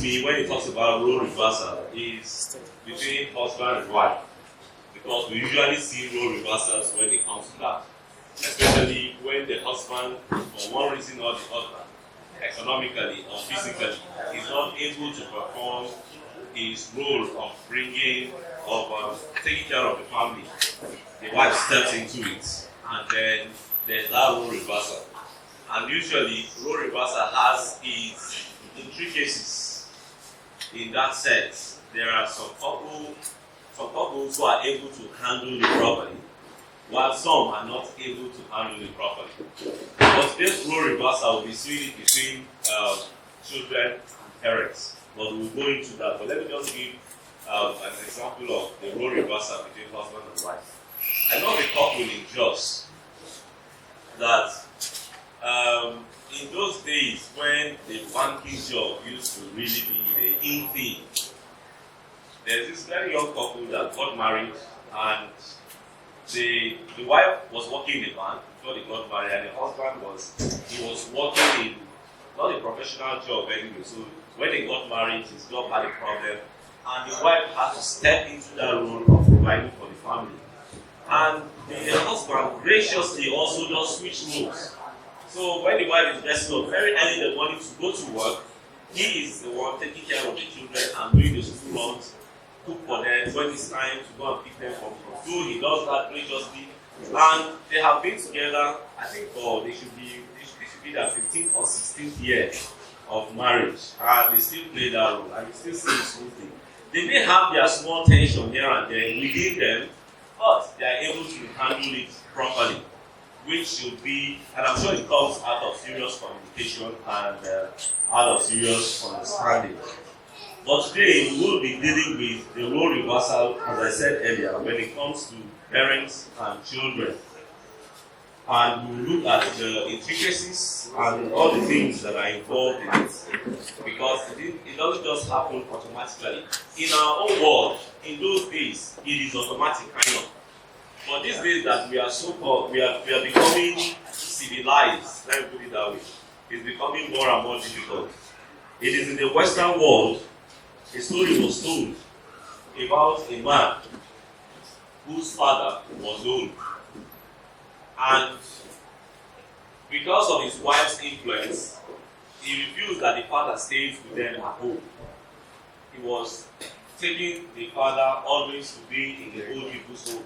me when it talks about role reversal is between husband and wife. Because we usually see role reversals when it comes to that. Especially when the husband, for one reason or the other, economically or physically, is not able to perform his role of taking care of the family. The wife steps into it, and then there's that role reversal. And usually, role reversal has its intricacies in that sense. There are some couples who are able to handle it properly, while some are not able to handle it properly. But this role reversal will be seen between children and parents. But we'll go into that. But let me just give an example of the role reversal between husband and wife. I know a couple in Jos that in those days when the banking job used to really be the in thing, there's this very young couple that got married, and the wife was working in a bank before they got married, and the husband was working in not a professional job anyway. So when they got married, his job had a problem, and the wife had to step into that role of providing for the family. And the husband graciously also does switch roles. So when the wife is dressing up very early in the morning to go to work, he is the one taking care of the children and doing the school runs, cook for them. When it's time to go and pick them from school, he does that graciously. And they have been together, I think, they should be their 15th or 16th year of marriage, and they still play that role, and you still see it smoothly. They may have their small tension here and there within them, but they are able to handle it properly, which should be, and I'm sure it comes out of serious communication and out of serious understanding. But today we will be dealing with the role reversal, as I said earlier, when it comes to parents and children. And we'll look at the intricacies and all the things that are involved in it. Because it doesn't just happen automatically. In our own world, in those days, it is automatic kind of. But these days that we are we are becoming civilized, let me put it that way, it's becoming more and more difficult. It is in the Western world, a story was told about a man whose father was old. And because of his wife's influence, he refused that the father stays with them at home. He was taking the father always to be in the old people's home.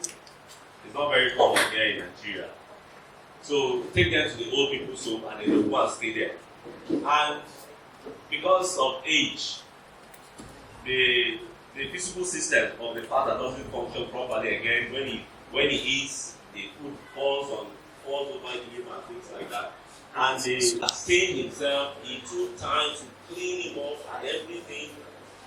It's not very common here in Nigeria. So take them to the old people's home and they will go and stay there. And because of age, the physical system of the father doesn't function properly again. When he eats, the food falls over him and things like that. And they stained himself. He took time to clean him up and everything.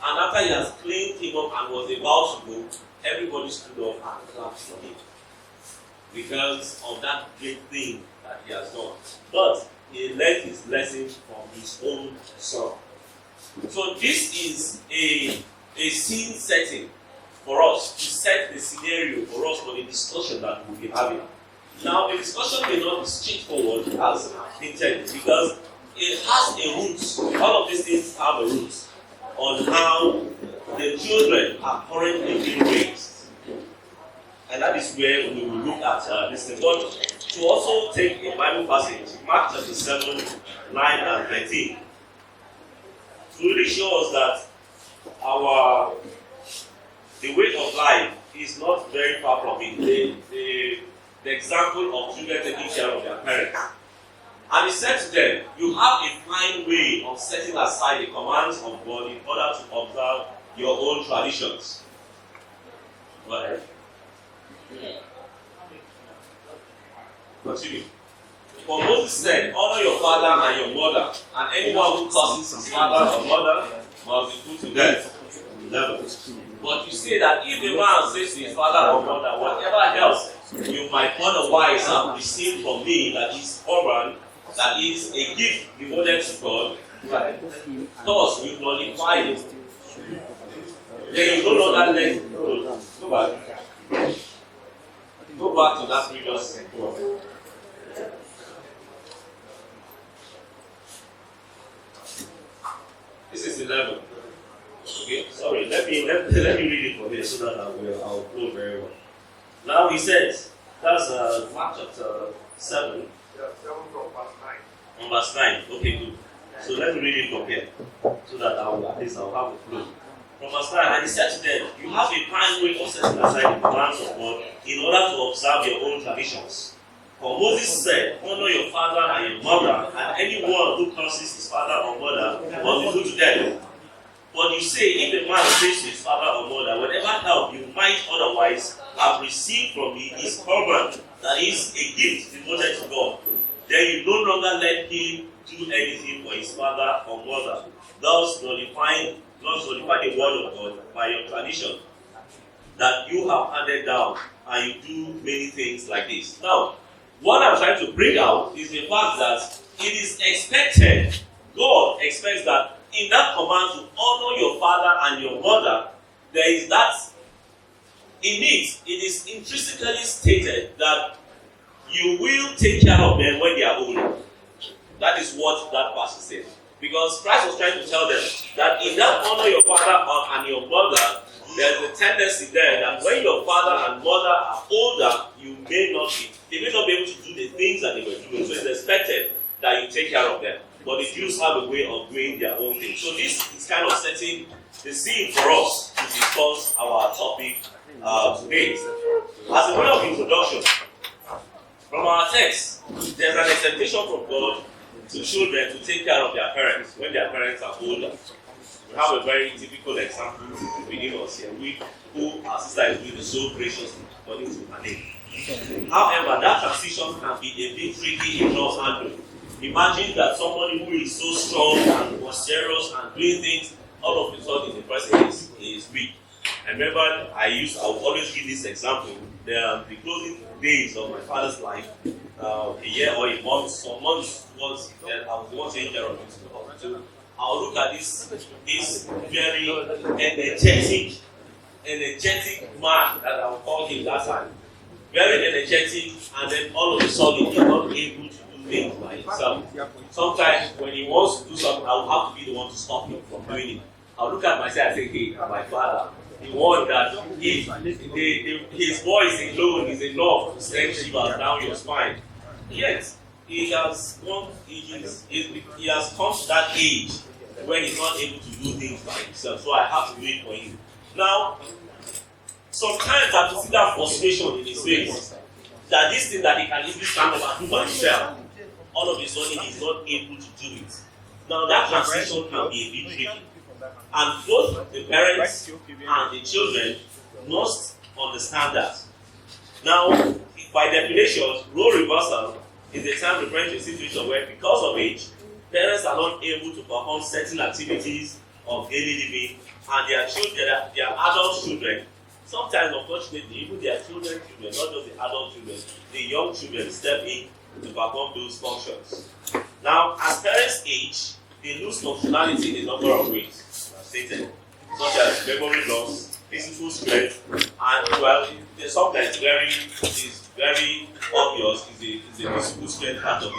And after he has cleaned him up and was about to go, everybody stood up and clapped for him because of that great thing that he has done. But he learned his lesson from his own son. So this is a scene setting for us to set the scenario for us for the discussion that we'll be having. Now, the discussion may not be straightforward as intended because it has a root. All of these things have a root on how the children are currently being raised. And that is where we will look at this thing. But to also take a Bible passage, Mark chapter 7, 9 and 13, to really show us that the way of life is not very far from it. The example of children taking care of their parents. And he said to them, you have a fine way of setting aside the commands of God in order to observe your own traditions. Go ahead. Continue. For Moses said, honor your father and your mother, and anyone who curses his father or mother must be put to death. 11. But you say that if a man says to his father or mother, whatever else you might otherwise have received from me, that is Korban, that is a gift devoted to God, thus you nullify it. Then you no longer let it go. Go back to that previous one. This is 11. let me read it for you so that I'll flow very well. Now he says, that's Mark chapter 7. Yeah, 7 from verse 9. On verse 9. Okay, good. So let me read it from here so that at least I'll have a flow. From verse 9, and he said to them, you have a fine way of setting aside the commands of God in order to observe your own traditions. For Moses said, honor your father and your mother, and anyone who curses his father or mother must be put to death. But you say, if a man says to his father or mother, whatever help you might otherwise have received from me is common, that is a gift devoted to God, then you no longer let him do anything for his father or mother, thus nullifying the word of God by your tradition that you have handed down, and you do many things like this. Now, what I'm trying to bring out is the fact that it is expected, God expects that in that command to honor your father and your mother, there is that, in it is intrinsically stated that you will take care of them when they are older. That is what that passage says. Because Christ was trying to tell them that in that honor your father and your mother, there is a tendency there that when your father and mother are older, they may not be able to do the things that they were doing. So it's expected that you take care of them. But the Jews have a way of doing their own thing. So this is kind of setting the scene for us to discuss our topic today. As a way of introduction, from our text, there's an expectation from God to children to take care of their parents when their parents are older. We have a very typical example within us here, who our sister is doing so graciously according to her name. However, that transition can be a bit tricky in God's handling. Imagine that somebody who is so strong and serious and doing things, all of a sudden the person is weak. I remember I would always give this example. The closing days of my father's life, a year or a month, some months was I was the one taking care of him. So I'll look at this very energetic man that I would call him that time. Very energetic, and then all of a sudden he's not able to do things by himself. Sometimes when he wants to do something, I will have to be the one to stop him from doing it. I'll look at myself and say, hey, my father, the one that his voice alone is enough to send shivers down your spine. Yet, he has come to that age when he's not able to do things by himself. So I have to do it for him. Now, sometimes I can see that frustration in his face. That this thing that he can easily stand up and do by himself, all of a sudden he's not able to do it. Now that transition can be a bit tricky. And both the parents and the children must understand that. Now, by definition, role reversal is a time referring to a situation where, because of age, parents are not able to perform certain activities of daily living, and their adult children, sometimes unfortunately, even their children, not just the adult children, the young children step in to perform those functions. Now, as parents age, they lose functionality in a number of ways, as stated, such as memory loss, physical strength, and sometimes is very obvious is the physical strength part of it,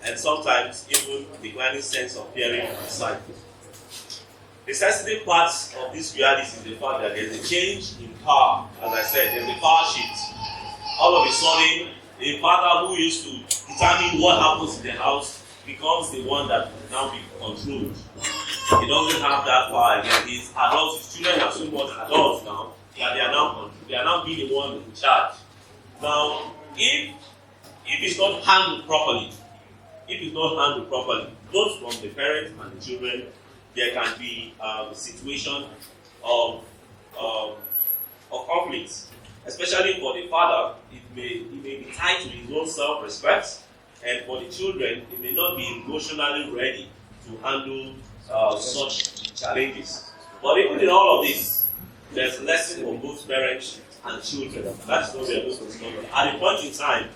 and sometimes even declining sense of hearing and sight. The sensitive part of this reality is the fact that there's a change in power. As I said, there's a power shift. All of a sudden, a father who used to determine what happens in the house becomes the one that will now be controlled. He doesn't have that power again. His children are so much adults now that they are now being the one in charge. Now, if it's not handled properly, both from the parents and the children, there can be a situation of conflict. Especially for the father, it may be tied to his own self-respect, and for the children, it may not be emotionally ready to handle such challenges. But even in all of this, there's a lesson for both parents and children. That's what we are going to discuss. At a point in time,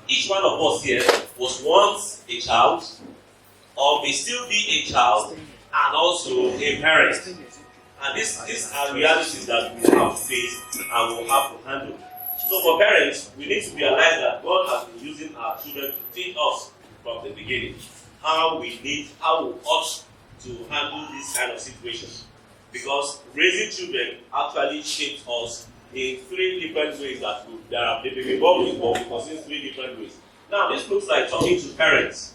each one of us here was once a child, or may still be a child, and also a parent. And these are realities that we have to face and we have to handle. So for parents, we need to realize that God has been using our children to teach us from the beginning how we ought to handle this kind of situation. Because raising children actually shapes us in three different ways that they may be born with, but we consider three different ways. Now, this looks like talking to parents.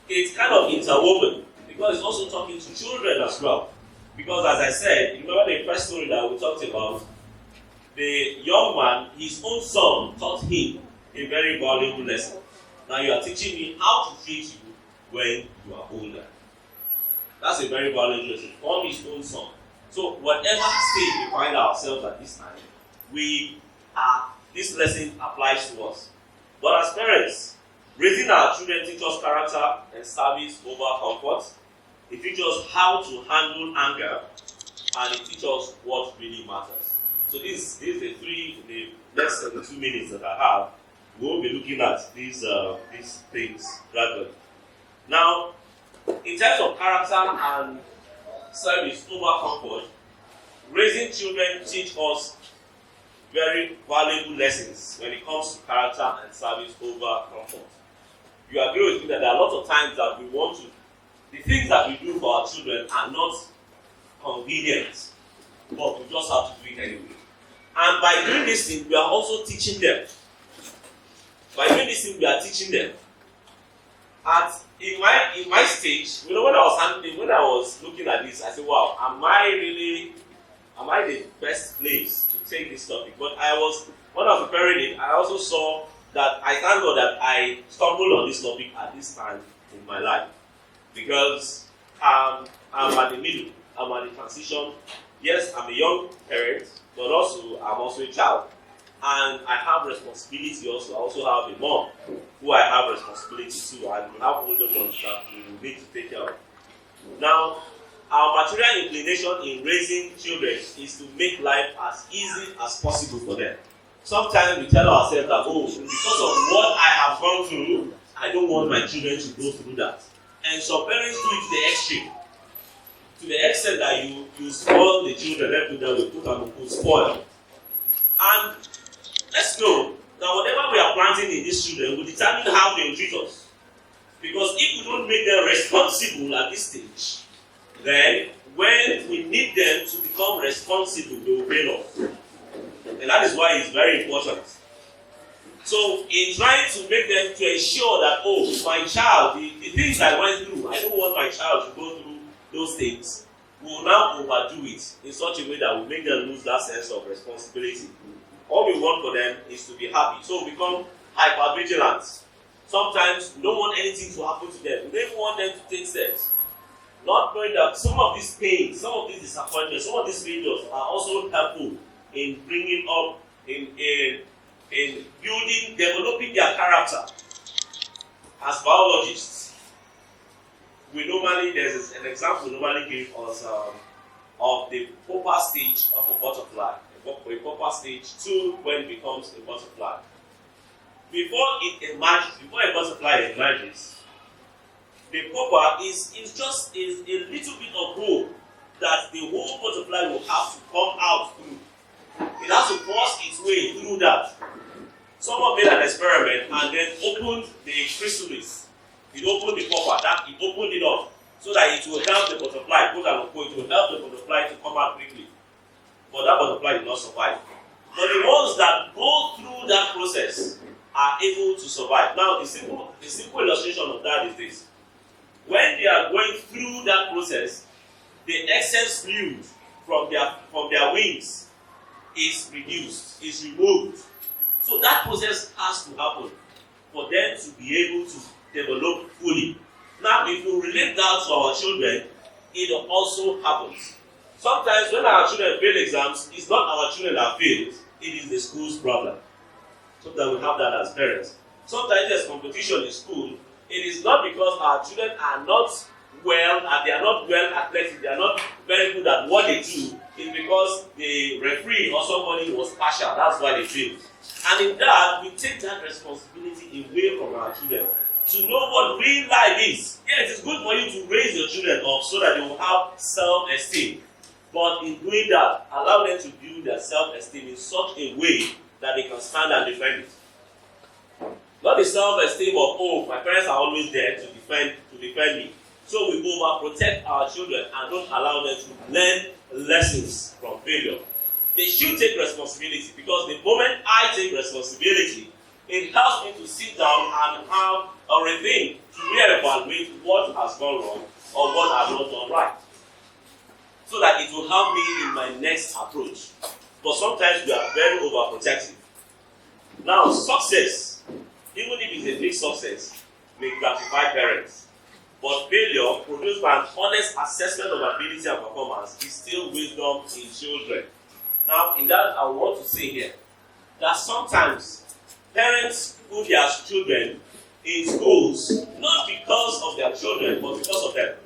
It's kind of interwoven because it's also talking to children as well. Because as I said, remember the first story that we talked about, the young man, his own son taught him a very valuable lesson. Now you are teaching me how to treat you when you are older. That's a very valuable lesson from his own son. So whatever stage we find ourselves at this time, this lesson applies to us. But as parents, raising our children teaches us character and service over comfort. It teaches us how to handle anger, and it teaches us what really matters. So this is the next 72 minutes that I have. We will be looking at these things gradually. Now, in terms of character and service over comfort, raising children teach us very valuable lessons when it comes to character and service over comfort. You agree with me that there are lots of times that we want to, the things that we do for our children are not convenient, but we just have to do it anyway. And by doing this thing, we are also teaching them. By doing this thing, we are teaching them. In my stage, when I was looking at this, I said, wow, am I the best place to take this topic? But when I was preparing it, I also saw that I thank God that I stumbled on this topic at this time in my life. Because I'm at the middle, I'm at the transition. Yes, I'm a young parent, but also I'm also a child. And I have responsibility also. I also have a mom who I have responsibility to, and we have older ones that we need to take care of. Now, our material inclination in raising children is to make life as easy as possible for them. Sometimes we tell ourselves that, because of what I have gone through, I don't want my children to go through that. And some parents do it to the extreme. To the extent that you spoil the children, let me put them with spoil. And let's know that whatever we are planting in these children will determine how they will treat us. Because if we don't make them responsible at this stage, then when we need them to become responsible, they will fail us. And that is why it's very important. So, in trying to make them to ensure that, my child, the things I went through, I don't want my child to go through those things, we will now overdo it in such a way that will make them lose that sense of responsibility. All we want for them is to be happy. So we become hypervigilant. Sometimes we don't want anything to happen to them. We don't want them to take steps. Not knowing that some of these pains, some of these disappointments, some of these failures are also helpful in bringing up, in building, developing their character. As biologists, there's an example we normally give us of the pupa stage of a butterfly. A pupa stage 2 when it becomes a butterfly. Before a butterfly emerges, the pupa is just a little bit of rope that the whole butterfly will have to come out through. It has to force its way through that. Someone made an experiment and then opened the chrysalis. It opened the pupa, it opened it up so that it will help the butterfly, it will help the butterfly to come out quickly. But that butterfly did not survive. But the ones that go through that process are able to survive. Now, the simple illustration of that is this. When they are going through that process, the excess fluid from their wings is reduced, is removed. So that process has to happen for them to be able to develop fully. Now, if we relate that to our children, it also happens. Sometimes when our children fail exams, it's not our children that fail, it is the school's problem. Sometimes we have that as parents. Sometimes there's competition in school. It is not because our children are not well, and they are not well athletic, they are not very good at what they do. It's because the referee or somebody was partial, that's why they failed. And in that, we take that responsibility away from our children to know what real life is. Yes, it's good for you to raise your children up so that they will have self-esteem. But in doing that, allow them to build their self-esteem in such a way that they can stand and defend it. Not the self-esteem of, my parents are always there to defend me. So we overprotect our children and don't allow them to learn lessons from failure. They should take responsibility, because the moment I take responsibility, it helps me to sit down and have a rethink, to reevaluate what has gone wrong or what I've not done right, so that it will help me in my next approach. But sometimes we are very overprotective. Now, success, even if it's a big success, may gratify parents. But failure, produced by an honest assessment of ability and performance, is still wisdom in children. Now, in that, I want to say here that sometimes parents put their children in schools not because of their children, but because of them.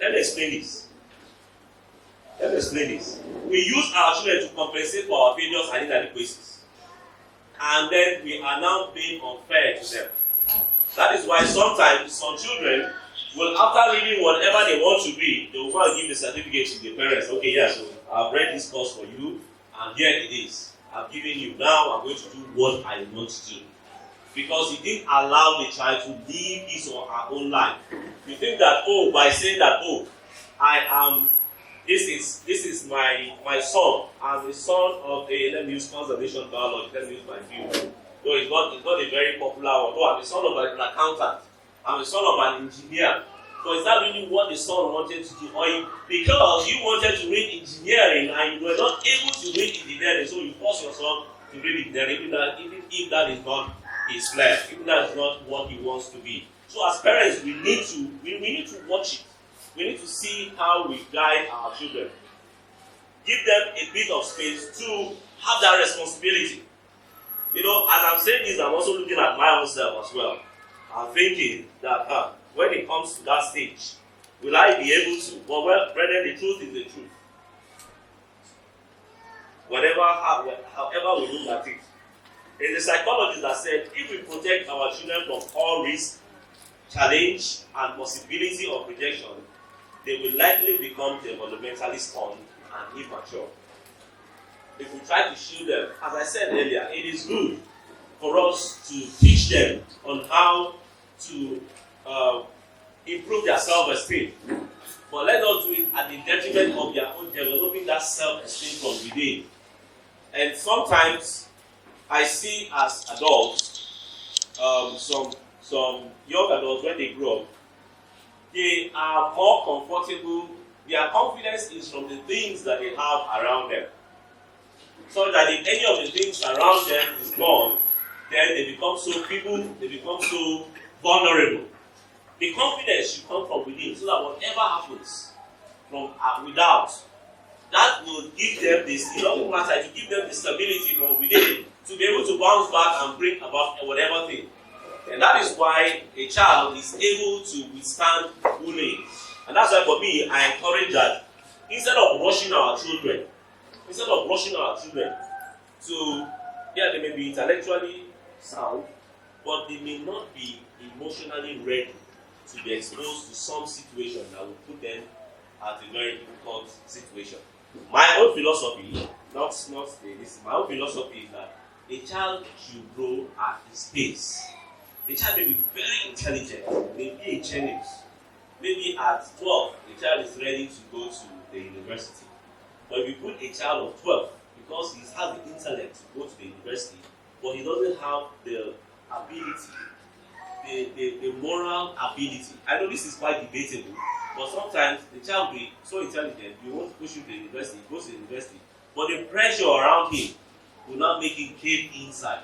Let me explain this. We use our children to compensate for our failures and inadequacies. And then we are now being unfair to them. That is why sometimes some children will, after reading whatever they want to read, they will go and give the certificate to the parents. Okay, yeah, so I've read this course for you, and here it is. I've given you. Now I'm going to do what I want to do. Because you didn't allow the child to live his or her own life. You think that, by saying that, I am, this is my son. I'm the son of let me use conservation biology, let me use my field. Though it's not a very popular one. I'm the son of an accountant. I'm the son of an engineer. So is that really what the son wanted to do? Or because you wanted to read engineering and you were not able to read engineering, so you force your son to read engineering, even if that is not his flesh, even that is not what he wants to be. So as parents, we need to watch it. We need to see how we guide our children. Give them a bit of space to have that responsibility. As I'm saying this, I'm also looking at my own self as well. I'm thinking that when it comes to that stage, will I be able to? Well, brethren, the truth is the truth. However we look at it. There's a psychologist that said, if we protect our children from all risk, challenge, and possibility of rejection, they will likely become developmentally stunned and immature. If we try to shield them, as I said earlier, it is good for us to teach them on how to improve their self-esteem. But let us do it at the detriment of their own developing that self-esteem from within. And sometimes I see as adults, some young adults, when they grow up, they are more comfortable. Their confidence is from the things that they have around them. So that if any of the things around them is gone, then they become so feeble, they become so vulnerable. The confidence should come from within, so that whatever happens from without, that will give them this, it doesn't matter, to give them the stability from within to be able to bounce back and bring about whatever thing. And that is why a child is able to withstand bullying. And that's why for me, I encourage that instead of rushing our children to, they may be intellectually sound, but they may not be emotionally ready to be exposed to some situation that will put them at a very difficult situation. My own philosophy, my own philosophy is that a child should grow at his pace. The child may be very intelligent, may be a genius. Maybe at 12, the child is ready to go to the university. But if you put a child of 12, because he has the intellect to go to the university, but he doesn't have the ability, the moral ability. I know this is quite debatable, but sometimes the child will be so intelligent, you want to push him to the university, he goes to the university, but the pressure around him will not make him cave inside.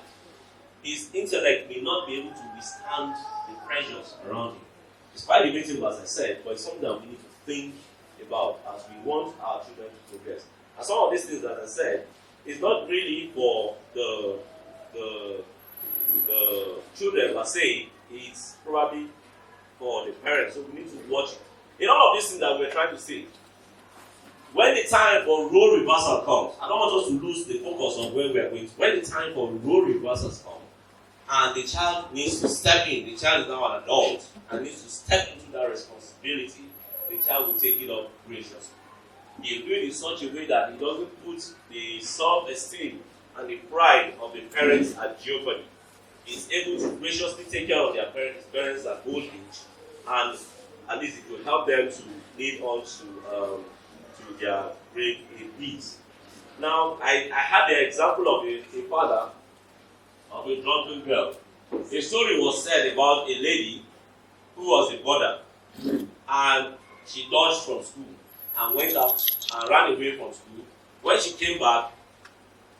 His intellect may not be able to withstand the pressures around him. It's quite debatable, as I said, but it's something that we need to think about as we want our children to progress. And some of these things, as I said, is not really for the children per se, it's probably for the parents. So we need to watch it. In all of these things that we're trying to say, when the time for role reversal comes, I don't want us to lose the focus on where we are going to. When the time for role reversals comes, and the child needs to step in, the child is now an adult, and needs to step into that responsibility, the child will take it up graciously. He will do it in such a way that he doesn't put the self-esteem and the pride of the parents at jeopardy. He's able to graciously take care of their parents at old age, and at least it will help them to lead on to their break in peace. Now, I had the example of a father of a drunken girl. A story was said about a lady who was a boarder, and she dodged from school and went out and ran away from school. When she came back,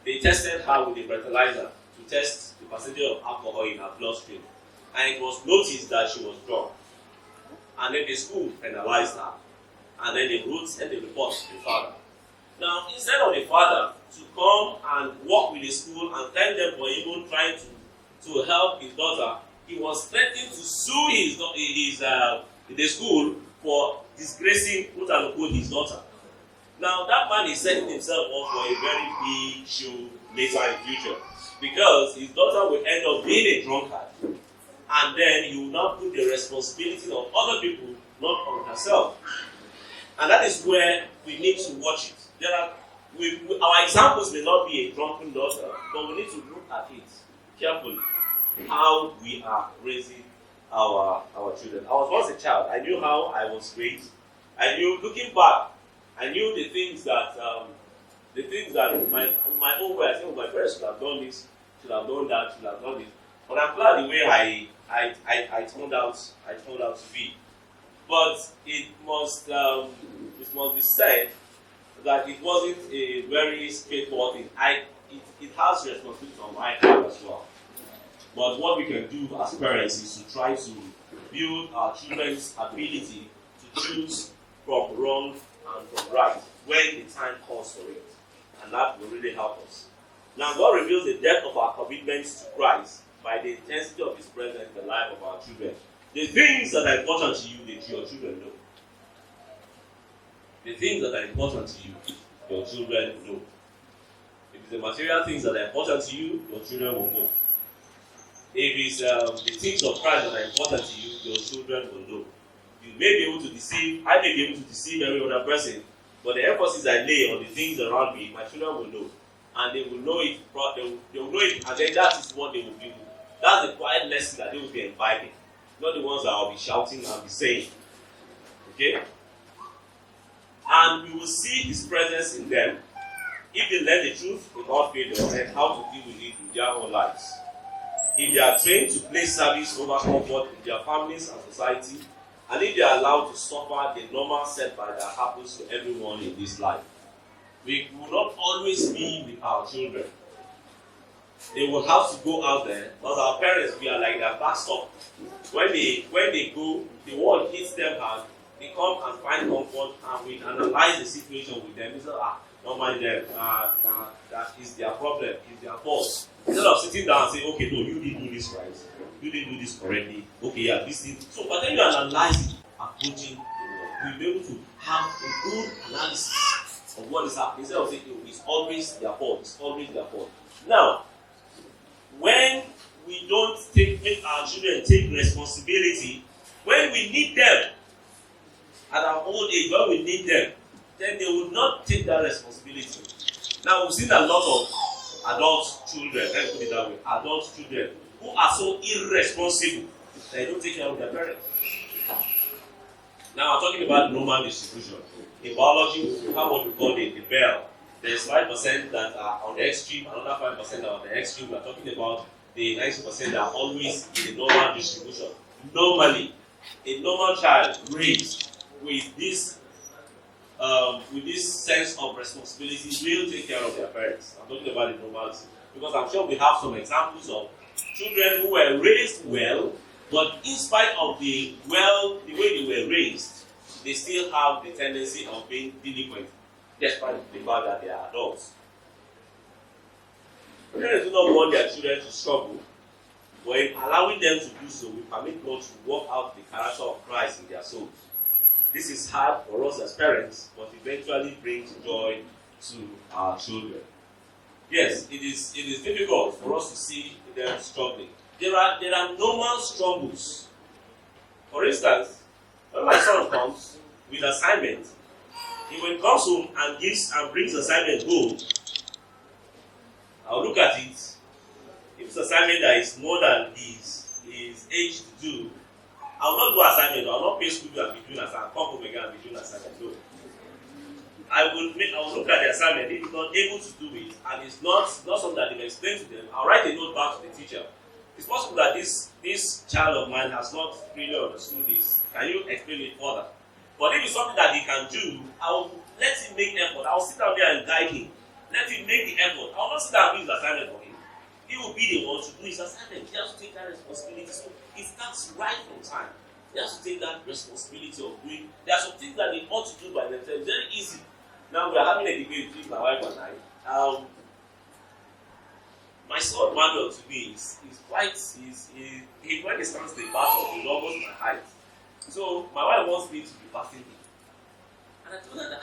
they tested her with a breathalyzer to test the percentage of alcohol in her bloodstream, and it was noticed that she was drunk. And then the school penalized her, and then they sent a report to the father. Now, instead of the father to come and work with the school and thank them for even trying to help his daughter, he was threatening to sue the school for disgracing, quote unquote, his daughter. Now, that man is setting himself up for a very big show later in the future, because his daughter will end up being a drunkard, and then he will now put the responsibility of other people, not on herself. And that is where we need to watch it. Our examples may not be a drunken daughter, but we need to look at it carefully, how we are raising our children. I was once a child. I knew how I was raised. I knew, looking back, I knew the things that in my own way, I think my parents should have done this, should have done that, should have done this. But I'm glad the way I turned out to be. But it must be said that it wasn't a very straightforward thing. It has responsibility on my part as well. But what we can do as parents is to try to build our children's ability to choose from wrong and from right when the time calls for it. And that will really help us. Now, God reveals the depth of our commitments to Christ by the intensity of His presence in the life of our children. The things that are important to you, that your children know. The things that are important to you, your children know. If it's the material things that are important to you, your children will know. If it's the things of Christ that are important to you, your children will know. You may be able to deceive, I may be able to deceive every other person, but the emphasis I lay on the things around me, my children will know. And they will know it, they will know it, and then that is what they will do. That's the quiet lesson that they will be imbibing. Not the ones that I'll be shouting and be saying. Okay? And we will see His presence in them if they learn the truth without failure and how to deal with it in their own lives. If they are trained to place service over comfort in their families and society, and if they are allowed to suffer the normal setback that happens to everyone in this life. We will not always be with our children. They will have to go out there, because our parents, we are like their backstop. When they go, the world hits them hard. They come and find comfort, and we analyze the situation with them. We say, don't mind them. That is their problem. It's their fault. Instead of sitting down and saying, okay, no, you didn't do this right. You didn't do this correctly. Okay, yeah, this thing. So, but then you analyze it, approaching the world. You'll be able to have a good analysis of what is happening. Instead of saying, it's always their fault. It's always their fault. Now, when we don't make our children take responsibility, when we need them at our old age, when we need them, then they will not take that responsibility. Now, we've seen a lot of adult children, let's put it that way, adult children who are so irresponsible that they don't take care of their parents. Now, I'm talking about normal distribution. In biology, we have what we call the bell. There's 5% that are on the extreme, another 5% that are on the extreme. We're talking about the 90% that are always in the normal distribution. Normally, a normal child raised with this sense of responsibility will take care of their parents. I'm talking about the normality. Because I'm sure we have some examples of children who were raised well, but in spite of the way they were raised, they still have the tendency of being delinquent, despite the fact that they are adults. Parents do not want their children to struggle, but in allowing them to do so, we permit God to work out the character of Christ in their souls. This is hard for us as parents, but eventually brings joy to our children. Yes, it is difficult for us to see them struggling. There are normal struggles. For instance, when my son comes with assignment, when he comes home and brings assignment home, I'll look at it. If it's assignment that is more than his age to do, I will not do assignment. I will not pay school bill and be doing assignment. Come home again and be doing assignment. No. I will look at the assignment. If it's not able to do it, and it's not something that they've explained to them, I'll write a note back to the teacher. It's possible that this child of mine has not really understood this. Can you explain it further? But if it's something that he can do, I will let him make effort. I will sit down there and guide him. Let him make the effort. I will not sit down and do his assignment for him. He will be the one to do his assignment. He has to take that responsibility. So it starts right from time. He has to take that responsibility of doing. There are some things that they ought to do by themselves. Very easy. Now we are having a debate between my wife and I. My son Manuel to me is quite when he stands the battle, he's almost my height. So my wife wants me to be bathing him. And I told her that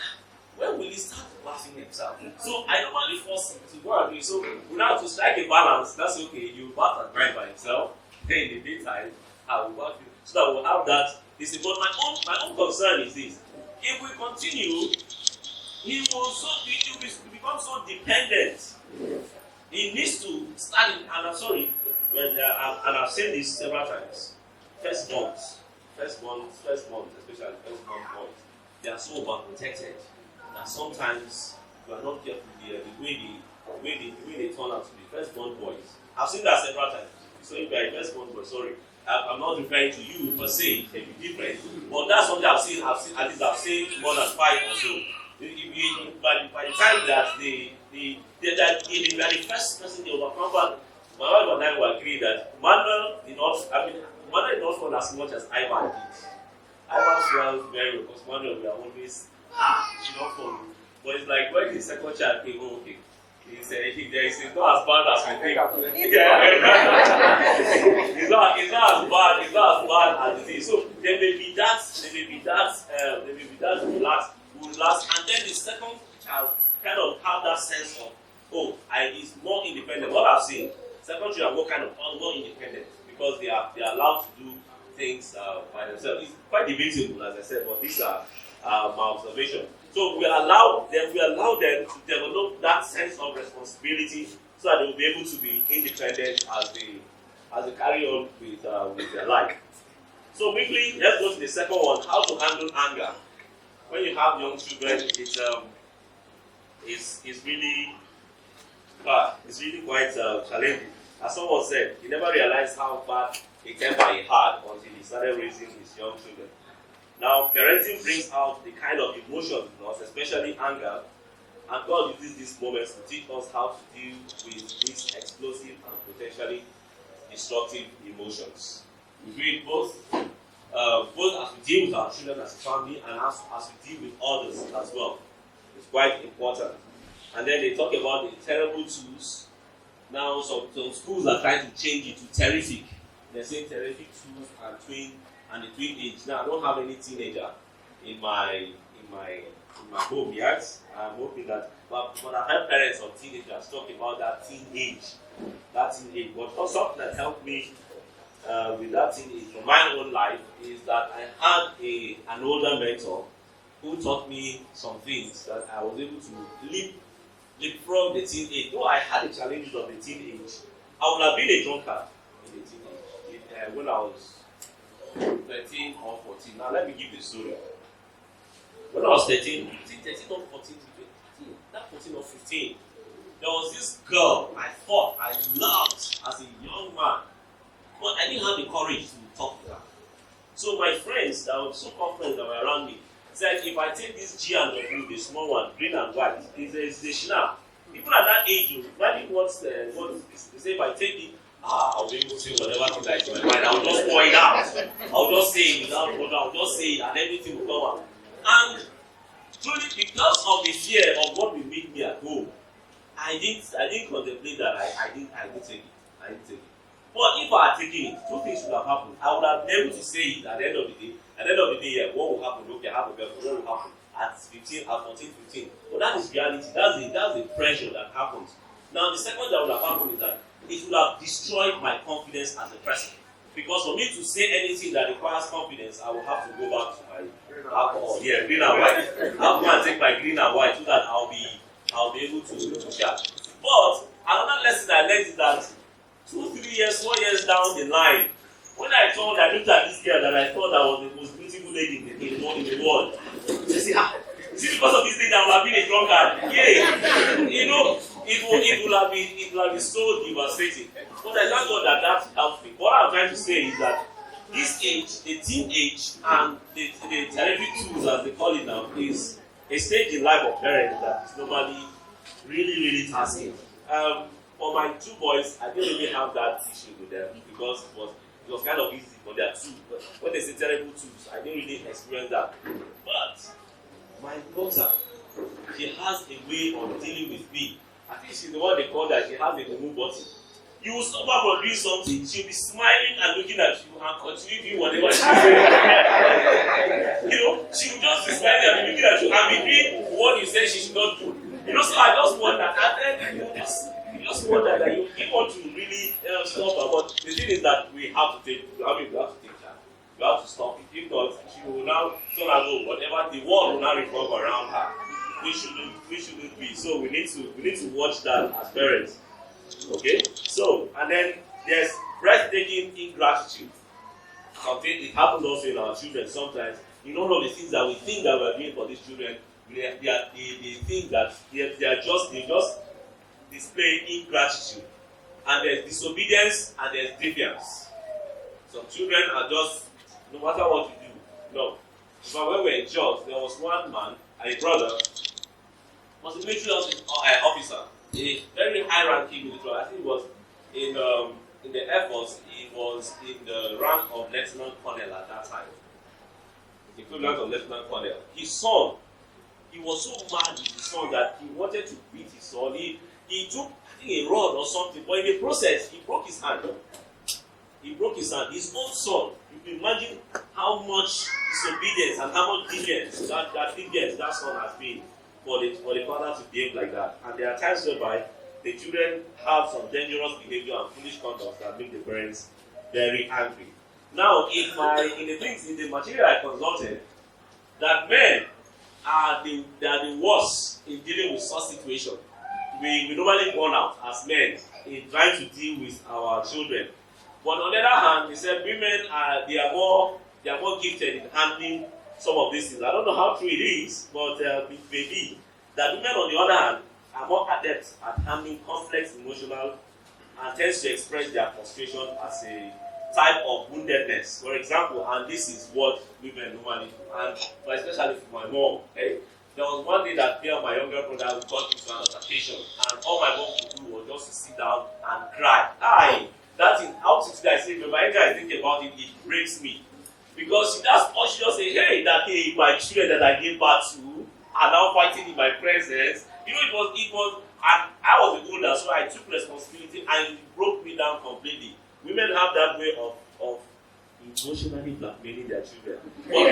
when will he start bathing himself? So I normally force him to go and do it. So we now have to strike a balance. That's okay. You bath and dry by himself. Then in the daytime, I will bath him. So that we'll have that. But my own concern is this. If we continue, he will become so dependent. He needs to start, and I'm sorry, and I've said this several times. Firstborn, especially firstborn boys, they are so overprotected that sometimes you are not careful the way they turn out to be firstborn boys. I've seen that several times. So if you are a firstborn boy, sorry, I'm not referring to you per se, it may be different. But that's something I've seen at least I've seen more than 5 or so. By the time that if you are the first person to overcome, but my wife and I will agree that Manuel did not fall as much as Ivan did. Ivan fell very well because Manuel we are always not fall. But it's like when the second child came home, okay. It's not as bad as we think. It's not as bad as it is. So there may be that relax, and then the second child kind of have that sense of, is more independent. What I've seen, second children are more independent because they are allowed to do things by themselves. It's quite debatable, as I said, but these are my observations. So we allow them to develop that sense of responsibility so that they will be able to be independent as they carry on with their life. So quickly, let's go to the second one: how to handle anger. When you have young children, it's really quite challenging. As someone said, he never realized how bad a temper he had until he started raising his young children. Now, parenting brings out the kind of emotions in us, especially anger, and God uses these moments to teach us how to deal with these explosive and potentially destructive emotions. We do it both as we deal with our children as a family and as we deal with others as well. It's quite important. And then they talk about the terrible twos. Now, some schools are trying to change it to terrific. They're saying terrific twos and the twin age. Now, I don't have any teenager in my home yet. I'm hoping that, but I've heard parents of teenagers talk about that teen age. But something that helped me with that teen age from my own life is that I had an older mentor who taught me some things that I was able to leapfrog the teen age. Though I had the challenges of the teen age, I would have been a drunkard in the teen age when I was 13 or 14. Now let me give the story. When I was 13 or 14, 14 or 15, there was this girl I thought I loved as a young man, but I didn't have the courage to talk to her. So my friends that were so confident that were around me said, if I take this G and W, the small one, green and white, it's the Chanel. People at that age, when they say if I take it, I'll be able to say whatever thing that is in my mind. I'll just pour it out. I'll just say it without order. I'll just say it and everything will come out. And truly, because of the fear of what will make me at home, I didn't contemplate that I didn't take it. But if I had taken it, two things would have happened. I would have been able to say it at the end of the day. At the end of the day, what will happen? Okay, I have a girlfriend. What will happen at 15, at 14, 15? But that is reality. That's the pressure that happens. Now, the second that would have happened is that it would have destroyed my confidence as a person. Because for me to say anything that requires confidence, I will have to go back to my alcohol. Yeah, green and white. I'll go and take my green and white so that I'll be able to chat. But another lesson I learned is that 2, 3 years, 4 years down the line, When I turned, I looked at this girl that I thought that was the most beautiful lady in the world. I said, is it because of this thing that I would have been a drunkard? Yeah. You know, it will have been so devastating. But I thank God that helped me. What I'm trying to say is that this age, the teen age, and the therapy tools, as they call it now, is a stage in life of parents that nobody really tasking. For my two boys, I didn't really have that issue with them because it was kind of easy for their two. But when they say terrible tools, I didn't really experience that. But my daughter, she has a way of dealing with me. I think she's the one they call that she has a remove button. You will stop her from doing something, she'll be smiling and looking at you and continue doing whatever she's doing. She will just be smiling and be looking at you and be doing what you say she should not do. So I just wonder, and then you just wonder that you want to really stop her. But the thing is that we have to take charge. You have to stop it. If not, she will now turn and go. Whatever the world will now revolve around her. We shouldn't be. So we need to watch that as parents. Okay? So, and then there's breathtaking ingratitude. It happens also in our children sometimes. All of the things that we think that we are doing for these children, they think that they just display ingratitude. And there's disobedience and there's defiance. Some children are just, no matter what you do, no. But when we were in church, there was one man, a brother, was a military officer, a very high-ranking military. I think he was in the Air Force. He was in the rank of lieutenant colonel at that time. The equivalent of lieutenant colonel. His son, he was so mad with his son that he wanted to beat his son. He took, I think, a rod or something, but in the process, he broke his hand. His own son. You can imagine how much disobedience and how much defiance that son has been for the father to behave like that. And there are times whereby the children have some dangerous behavior and foolish conduct that make the parents very angry. Now, in the material I consulted, that men are the worst in dealing with such situations. We normally burn out as men in trying to deal with our children. But on the other hand, they said women are more gifted in handling some of these things. I don't know how true it is, but it may be that women, on the other hand, are more adept at handling complex emotional and tends to express their frustration as a type of woundedness. For example, and this is what women normally do, and especially for my mom. There was one day that me and my younger brother got into an altercation, and all my mom could do was just to sit down and cry. That thing, out to today, I say, when I think about it, it breaks me. Because she just say, hey, my children that I gave birth to are now fighting in my presence. It was, and I was the older, so I took responsibility, and it broke me down completely. Women have that way of emotionally blackmailing their children. For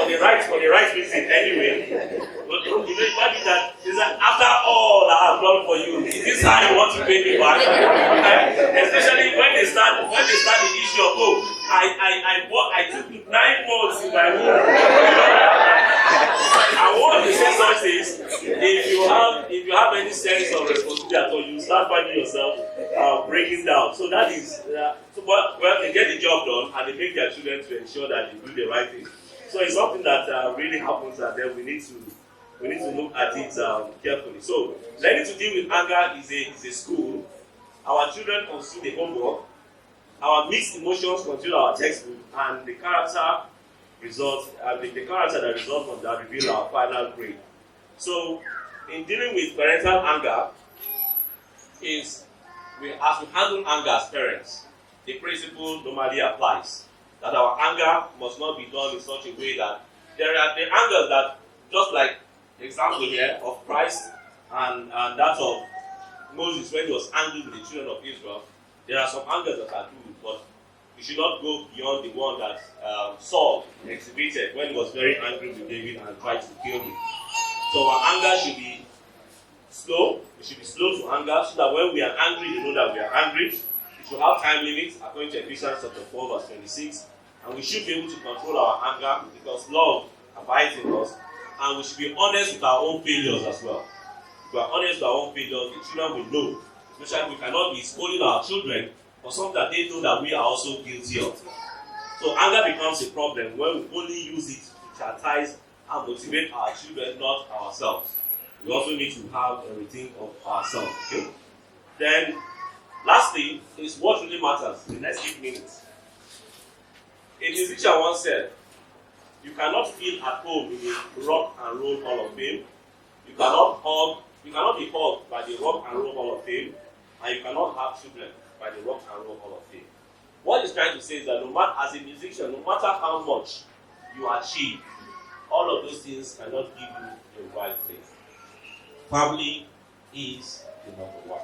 the right reason, anyway. But imagine that, is that after all that I've done for you, is this how you want to pay me back? Especially when they start the issue of, I took 9 months in my womb. I want to say such things. If you have any sense of responsibility at all, you start finding yourself breaking down. So that is, they get the job done and they make their children to ensure that they do the right thing. So it's something that really happens, and then we need to look at it carefully. So learning to deal with anger is a school. Our children consume the homework. Our mixed emotions consume our textbook, and the character that results from that reveal our final grade. So, in dealing with parental anger, as we handle anger as parents, the principle normally applies that our anger must not be done in such a way that there are the angers that, just like the example here of Christ and that of Moses when he was angry with the children of Israel, there are some angers that are good, but we should not go beyond the one that Saul exhibited when he was very angry with David and tried to kill him. So our anger should be slow. We should be slow to anger, so that when we are angry, you know that we are angry. We should have time limits according to Ephesians chapter 4 verse 26. And we should be able to control our anger because love abides in us. And we should be honest with our own failures as well. If we are honest with our own failures, the children will know. Especially we cannot be scolding our children for something that they know that we are also guilty of. So anger becomes a problem when we only use it to chastise and motivate our children, not ourselves. We also need to have a rethink of ourselves. Okay? Then, lastly, is what really matters. The next 8 minutes. A musician once said, "You cannot feel at home in the Rock and Roll Hall of Fame. You cannot be hugged by the Rock and Roll Hall of Fame, and you cannot have children by the Rock and Roll Hall of Fame." What he's trying to say is that no matter, as a musician, no matter how much you achieve, all of those things cannot give you a wild thing. Family is the number one.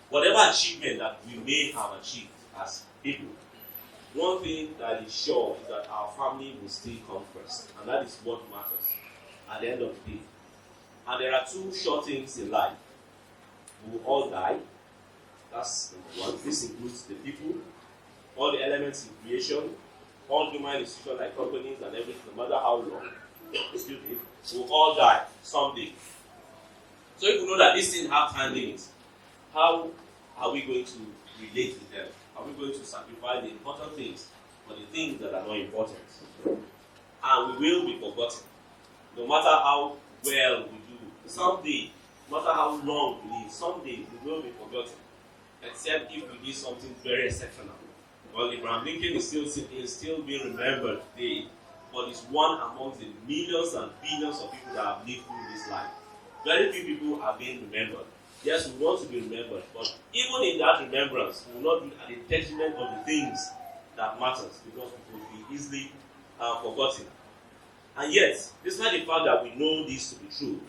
Whatever achievement that we may have achieved as people, one thing that is sure is that our family will still come first, and that is what matters at the end of the day. And there are two sure things in life. We will all die. That's number one. This includes the people, all the elements in creation, all human institutions like companies and everything, no matter how long, we will all die someday. So if we know that these things have time limits, how are we going to relate with them? Are we going to sacrifice the important things for the things that are not important? And we will be forgotten. No matter how well we do, someday, no matter how long we live, someday we will be forgotten. Except if we did something very exceptional. Well, Abraham Lincoln is still being remembered today, but is one amongst the millions and billions of people that have lived through this life. Very few people are being remembered. Yes, we want to be remembered, but even in that remembrance, we will not be at the detriment of the things that matters, because we will be easily forgotten. And yet, despite the fact that we know this to be true,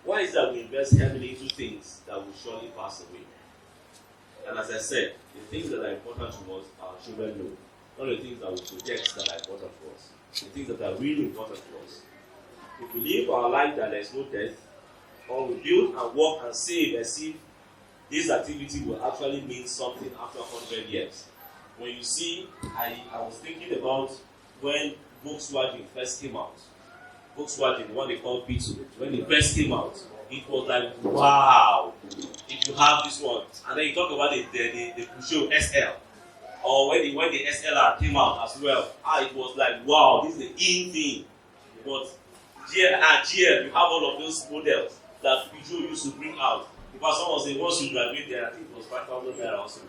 why is that we invest heavily into things that will surely pass away? And as I said, the things that are important to us, our children know. Not the things that we project that are important to us. The things that are really important to us. If we live our life that there is no death, or we build and work and save as if this activity will actually mean something after 100 years. When you see, I was thinking about when Volkswagen first came out. Volkswagen, what they call Beetle, when they first came out, it was like, wow, if you have this one. And then you talk about the Peugeot SL, or when the SLR came out as well. It was like, wow, this is the in thing. But GL, you have all of those models that Peugeot used to bring out. Because someone said, once you graduate there, I think it was 5,000 naira also.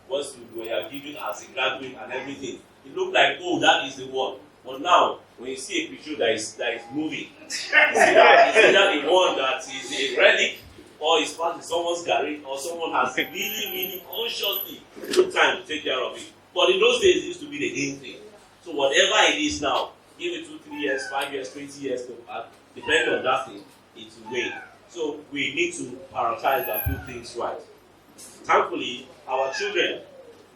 Once you were given as a graduate and everything, it looked like, oh, that is the one. But now, when you see a Peugeot that is moving, you see that the one that is a relic, or is part in someone's garage, or someone has really consciously took time to take care of it. But in those days, it used to be the in thing. So whatever it is now, give it 2, 3 years, 5 years, 20 years, depending on that thing, it will wane. So we need to prioritize and do things right. Thankfully, our children,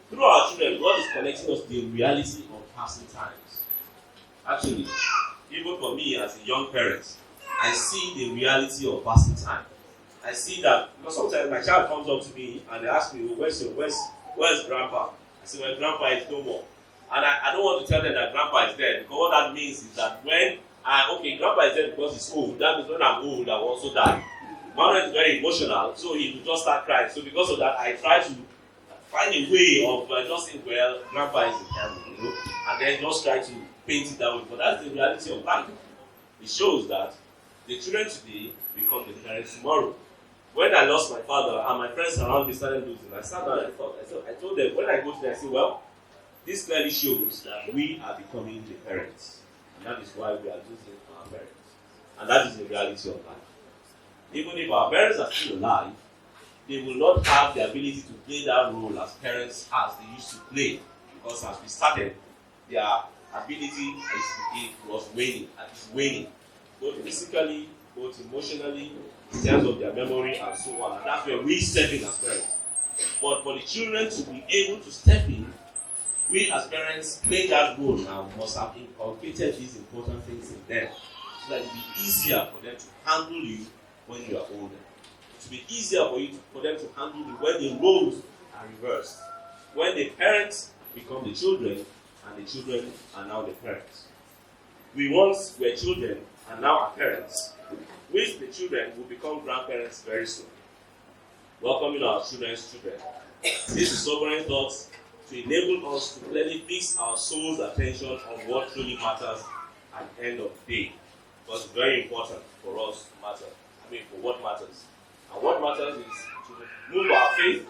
through our children, God is connecting us to the reality of passing times. Actually, even for me as a young parent, I see the reality of passing time. I see that, because sometimes my child comes up to me and they ask me, where's grandpa? I say, well, grandpa is no more. And I don't want to tell them that grandpa is dead, because what that means is that when grandpa is dead because he's old, that means when I'm old, I will also die. Manuel is very emotional, so he will just start crying. So because of that, I try to find a way of just saying, well, grandpa is in heaven, and then just try to paint it that way. But that's the reality of life. It shows that the children today become the parents tomorrow. When I lost my father and my friends around me started losing, I sat down and I told them, when I go to them, I said, well, this clearly shows that we are becoming the parents. And that is why we are losing our parents. And that is the reality of life. Even if our parents are still alive, they will not have the ability to play that role as parents as they used to play. Because as we started, their ability was waning, and it's waning. Both physically, both emotionally, in terms of their memory and so on. And that's where we step in as parents. But for the children to be able to step in, we as parents play that role now, must have inculcated these important things in them, so that it will be easier for them to handle you when you are older. It will be easier for them to handle you when the roles are reversed. When the parents become the children, and the children are now the parents. We once were children and now are parents. With the children will become grandparents very soon. Welcoming our children's children. This is Sobering Thoughts. to enable us to clearly fix our soul's attention on what truly matters at the end of the day. Because it's very important for us to matter. For what matters. And what matters is to move our faith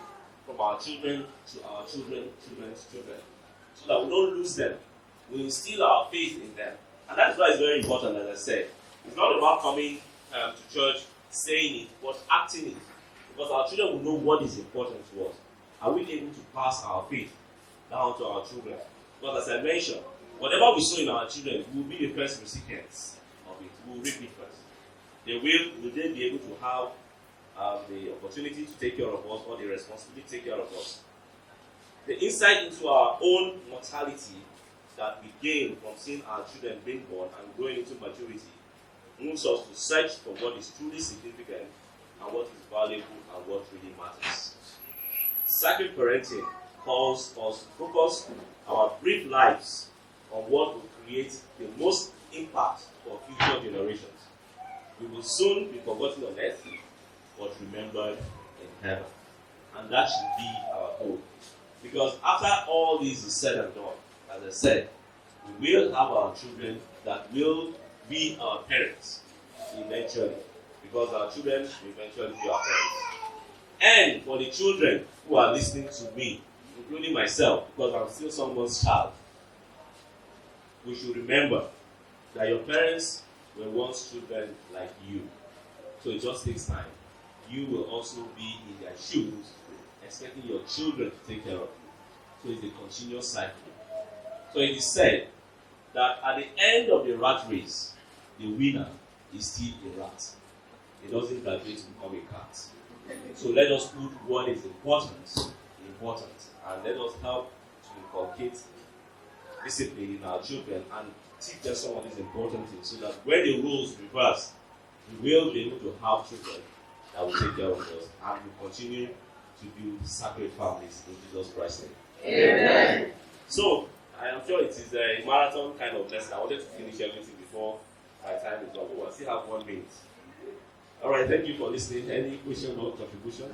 from our children to our children's children. So that we don't lose them. We instill our faith in them. And that's why it's very important, as I said. It's not about coming to church, saying it, but acting it. Because our children will know what is important to us. Are we able to pass our faith down to our children? Because as I mentioned, whatever we sow in our children, we will be the first recipients of it. We will reap it first. Will they be able to have the opportunity to take care of us, or the responsibility to take care of us? The insight into our own mortality that we gain from seeing our children being born and growing into maturity moves us to search for what is truly significant and what is valuable and what really matters. Sacred parenting calls us to focus our brief lives on what will create the most impact for future generations. We will soon be forgotten on earth, but remembered in heaven. And that should be our goal. Because after all this is said and done, as I said, we will have our children that will be our parents eventually. Because our children will eventually be our parents. And for the children who are listening to me, including myself, because I'm still someone's child, we should remember that your parents were once children like you. So it just takes time. You will also be in their shoes, expecting your children to take care of you. So it's a continuous cycle. So it is said that at the end of the rat race, the winner is still a rat. It doesn't graduate to become a cat. So let us put what is important, and let us help to inculcate discipline in our children and teach them some of these important things, so that when the roles reverse, we will be able to have children that will take care of us and will continue to build sacred families in Jesus Christ's name. Amen. So, I am sure it is a marathon kind of lesson. I wanted to finish everything before my time is up. I still have 1 minute. Alright, thank you for listening. Any question or contribution?